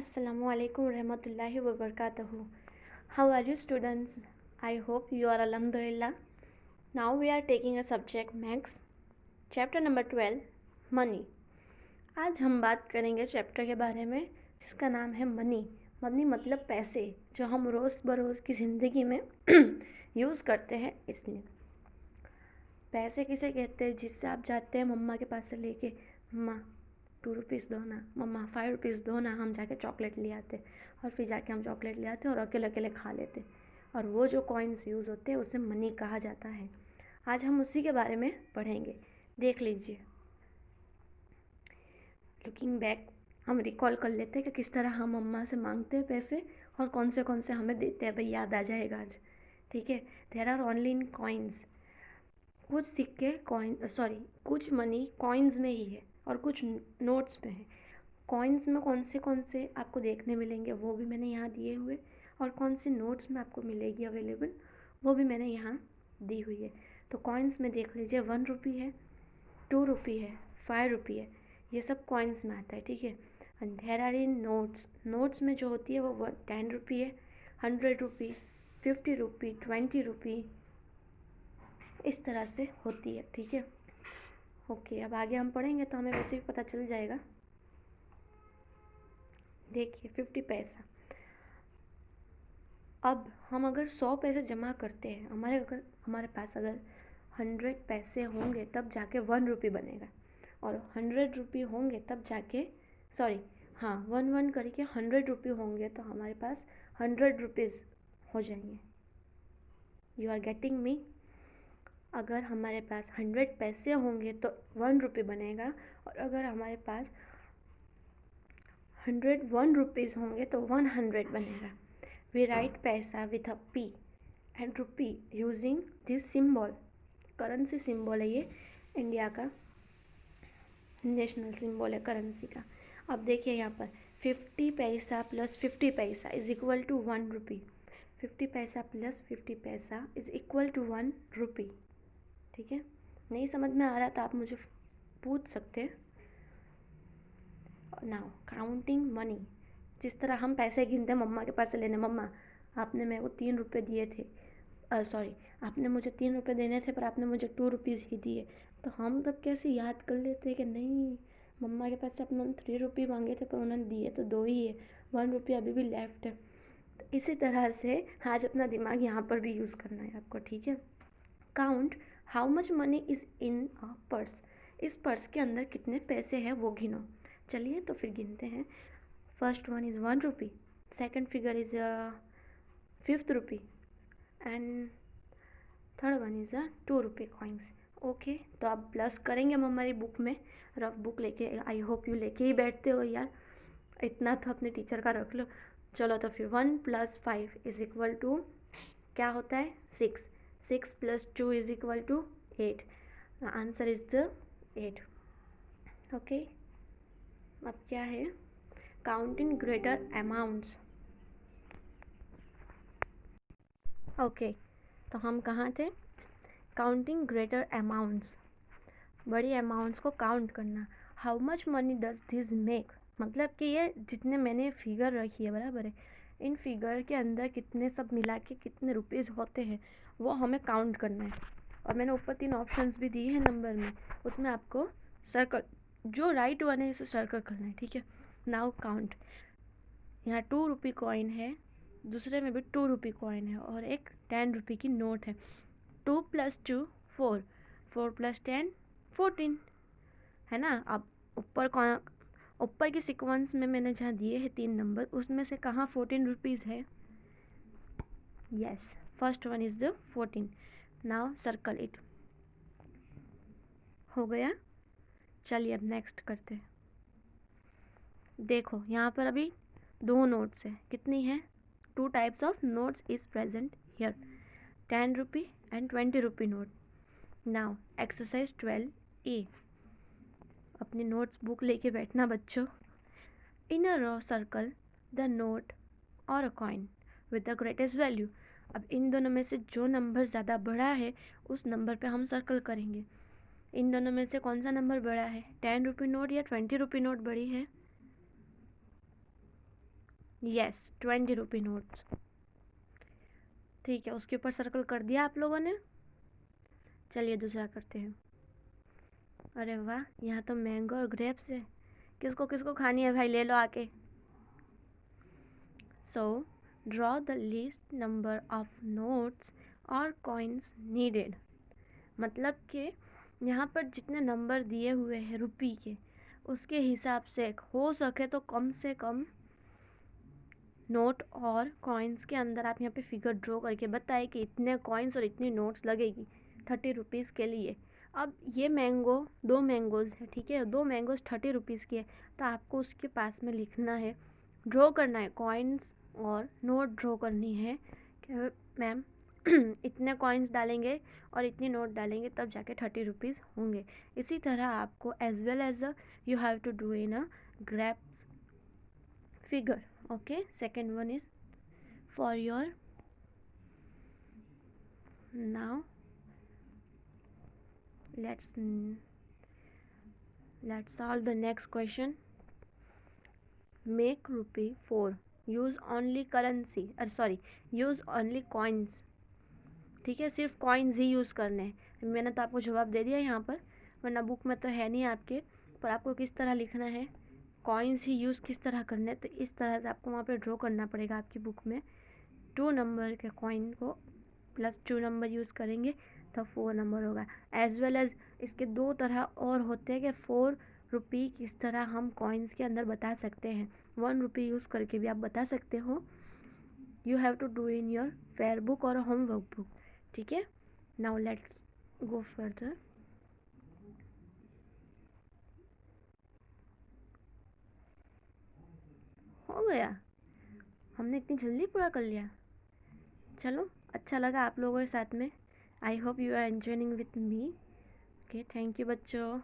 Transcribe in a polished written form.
Assalamualaikum warahmatullahi wabarakatuh. How are you students? I hope you are alhamdulillah. Now we are taking a subject max. Chapter number 12 Money. आज हम बात करेंगे chapter के बारे में जिसका नाम है मनी. मनी मतलब पैसे जो हम रोज़ बरोज़ की ज़िंदगी में यूज़ करते हैं. इसलिए पैसे किसे कहते हैं जिससे आप जाते हैं मम्मा के पास से लेके मम्मा 2 रुपीज़ दो ना, मम्मा 5 रुपीज़ दो ना, हम जाके चॉकलेट ले आते और फिर जाके हम चॉकलेट ले आते और अकेले अकेले खा लेते और वो जो कॉइन्स यूज़ होते हैं उसे मनी कहा जाता है. आज हम उसी के बारे में पढ़ेंगे. देख लीजिए. लुकिंग बैक हम रिकॉल कर लेते हैं कि किस तरह हम मम्मा से मांगते हैं पैसे और कौन से हमें देते हैं. भाई याद आ जाएगा आज. ठीक है. There are only in coins. कुछ सिक्के कुछ मनी कॉइन्स में ही है और कुछ नोट्स में है. कॉइन्स में कौन से आपको देखने मिलेंगे वो भी मैंने यहाँ दिए हुए और कौन से नोट्स में आपको मिलेगी अवेलेबल वो भी मैंने यहाँ दी हुई है. तो कॉइन्स में देख लीजिए 1 रुपी है, 2 रुपी है, 5 रुपी है. ये सब कॉइन्स में आता है. ठीक है. And there are in notes. Notes में जो होती है वो 10 रुपी है, 100 रुपी, 50 रुपी, 20 रुपी, इस तरह से होती है. ठीक है. ओके. अब आगे हम पढ़ेंगे तो हमें वैसे भी पता चल जाएगा. देखिए 50 पैसा. अब हम अगर 100 पैसे जमा करते हैं, हमारे पास अगर 100 पैसे होंगे तब जाके 1 रुपी बनेगा और 100 रुपी होंगे तब जाके 1 करके 100 रुपी होंगे तो हमारे पास 100 रुपीज़ हो जाएंगे. You are getting me. अगर हमारे पास 100 पैसे होंगे तो 1 रुपी बनेगा और अगर हमारे पास 101 रुपीज़ होंगे तो 100 बनेगा. We write पैसा with a P and rupee using this symbol. Currency symbol है ये. इंडिया का नेशनल सिंबल है करेंसी का. अब देखिए यहाँ पर 50 पैसा प्लस 50 पैसा इज इक्वल टू 1 रुपी. 50 पैसा प्लस 50 पैसा इज इक्वल टू 1 रुपी. ठीक है. नहीं समझ में आ रहा तो आप मुझे पूछ सकते हैं. Now counting money. जिस तरह हम पैसे गिनते हैं मम्मा के पास से लेने. मम्मा आपने मेरे को 3 रुपये दिए थे. आपने मुझे 3 रुपये देने थे पर आपने मुझे 2 रुपीज़ ही दिए. तो हम तब कैसे याद कर लेते हैं कि नहीं मम्मा के पास से अपने 3 रुपये मांगे थे पर उन्होंने दिए तो 2 ही है. 1 रुपये अभी भी लेफ्ट है. तो इसी तरह से आज अपना दिमाग यहाँ पर भी यूज़ करना है आपको. ठीक है. Count how much money is in a purse. इस पर्स के अंदर कितने पैसे हैं वो गिनो. चलिए तो फिर गिनते हैं. First one is 1 rupee, second figure is 5th rupee and third one is 2 rupee coins. Okay. तो आप प्लस करेंगे हम हमारी बुक में. रफ बुक लेके आई होप यू लेके ही बैठते हो यार. इतना तो अपने टीचर का रख लो. चलो तो फिर 1 + 5 इज इक्वल टू क्या होता है 6. 6 + 2 is equal to 8. Answer is the 8. Okay. अब क्या है काउंटिंग ग्रेटर अमाउंट्स. ओके. तो हम कहाँ थे. Counting greater amounts. बड़ी अमाउंट्स को काउंट करना. How much money does this make. मतलब कि ये जितने मैंने फिगर रखी है बराबर है. इन फिगर के अंदर कितने सब मिला के कितने रुपीज़ होते हैं वो हमें काउंट करना है. और मैंने ऊपर 3 ऑप्शंस भी दिए हैं नंबर में. उसमें आपको सर्कल जो राइट वन है इसे सर्कल करना है. ठीक है. Now count. यहाँ 2 रुपी कॉइन है, दूसरे में भी 2 रुपी कॉइन है और एक 10 रुपी की नोट है. 2 + 2 4, 4 + 10 14 है ना. अब ऊपर की सीक्वेंस में मैंने जहाँ दिए हैं 3 नंबर उसमें से कहाँ 14 रुपीज़ है. Yes. First one is the 14. Now circle it. हो गया. चलिए अब नेक्स्ट करते हैं. देखो यहाँ पर अभी 2 नोट्स है. कितनी है 2 types of notes is present here. 10 rupee and 20 rupee note. Now exercise 12A. अपनी नोट्स बुक लेके बैठना बच्चों. इन अ रो सर्कल द नोट और अ coin with the greatest value. अब इन दोनों में से जो नंबर ज़्यादा बड़ा है उस नंबर पे हम सर्कल करेंगे. इन दोनों में से कौन सा नंबर बड़ा है 10 रुपी नोट या 20 रुपी नोट बड़ी है. यस, 20 रुपी नोट्स। ठीक है, उसके ऊपर सर्कल कर दिया आप लोगों ने। चलिए दूसरा करते हैं। अरे वाह, यहाँ तो मैंगो और ग्रेप्स है। किसको किसको खानी है भाई, ले लो आके। So draw the list number of notes और कॉइन्स नीडेड। मतलब कि यहाँ पर जितने नंबर दिए हुए हैं रुपी के, उसके हिसाब से हो सके तो कम से कम नोट और कॉइन्स के अंदर आप यहाँ पे फिगर ड्रॉ करके बताए कि इतने कॉइन्स और इतनी नोट्स लगेगी 30 रुपीज़ के लिए। अब ये मैंगो 2 मैंगोज़ है, ठीक है, 2 मैंगोज़ 30 रुपीज़ की है, तो आपको उसके पास में लिखना है, ड्रॉ करना है, कॉइन्स और नोट ड्रॉ करनी है कि मैम इतने कॉइन्स डालेंगे और इतनी नोट डालेंगे तब जाके 30 रुपीज़ होंगे। इसी तरह आपको as well as you have to do in a graphs figure. Okay, second one is for your now let's solve the next question. Make rupee 4, use only currency, use only coins। ठीक है, सिर्फ coins ही use करने हैं। मैंने तो आपको जवाब दे दिया यहाँ पर, वरना बुक में तो है नहीं आपके, पर आपको किस तरह लिखना है, कॉइन्स ही यूज़ किस तरह करने, तो इस तरह से आपको वहाँ पे ड्रॉ करना पड़ेगा आपकी बुक में। 2 नंबर के कॉइन को प्लस 2 नंबर यूज़ करेंगे तो 4 नंबर होगा। एज वेल एज इसके 2 तरह और होते हैं कि 4 रुपी किस तरह हम कॉइन्स के अंदर बता सकते हैं, 1 रुपी यूज़ करके भी आप बता सकते हो। You have to do in your fair book और होमवर्क बुक। ठीक है, नाउ लेट्स गो फर्दर। हो गया, हमने इतनी जल्दी पूरा कर लिया। चलो, अच्छा लगा आप लोगों के साथ में। I hope you are enjoying with me. Okay, thank you बच्चों।